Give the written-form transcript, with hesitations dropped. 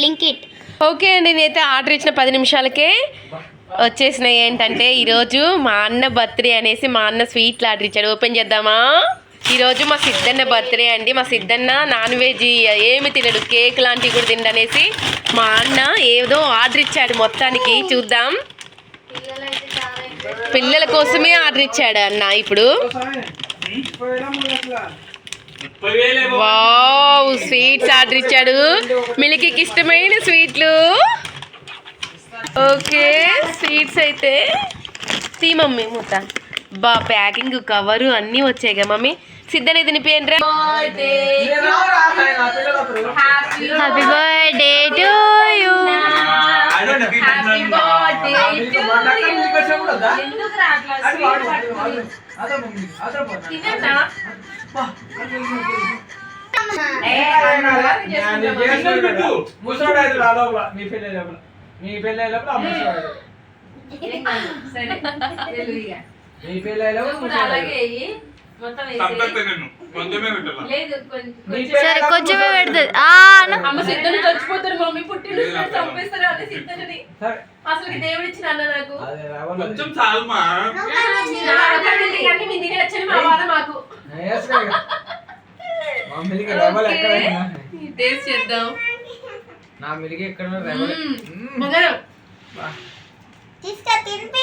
Blinkit. Okay అండి, నేనైతే order ఇచ్చిన 10 నిమిషాలకే వచ్చేసినాయి. ఏంటంటే ఈరోజు మా అన్న బర్త్డే అనేసి మా అన్న స్వీట్లు ఆర్డర్ ఇచ్చాడు. ఓపెన్ చేద్దామా? ఈరోజు మా సిద్ధన్న బర్త్డే అండి. మా సిద్ధన్న నాన్ వెజ్ ఏమి తినడు, కేక్ లాంటివి కూడా తినడనేసి మా అన్న ఏదో ఆర్డర్ ఇచ్చాడు. మొత్తానికి చూద్దాం. పిల్లల కోసమే ఆర్డర్ ఇచ్చాడు అన్న. ఇప్పుడు వావ్, స్వీట్స్ ఆర్డర్ ఇచ్చాడు. మిల్కీకి ఇష్టమైన స్వీట్లు. ఓకే, స్వీట్స్ అయితే తీ మమ్మీ మూత. బా, ప్యాకింగ్ కవరు అన్నీ వచ్చాయి కదా మమ్మీ. సిద్ధనే తినిపోయండి. Happy birthday to you. సరే, కొంచెమే పెడుతుంది. చచ్చిపోతారు మమ్మీ, పుట్టిన చంపేస్తారు అని సిద్ధని. అసలు దేవుడు ఇచ్చిన అన్న నాకు కొంచెం చాలు మా మాకు టేస్ట్ చేద్దాం. నా మిలికి ఎక్కడ తినిపి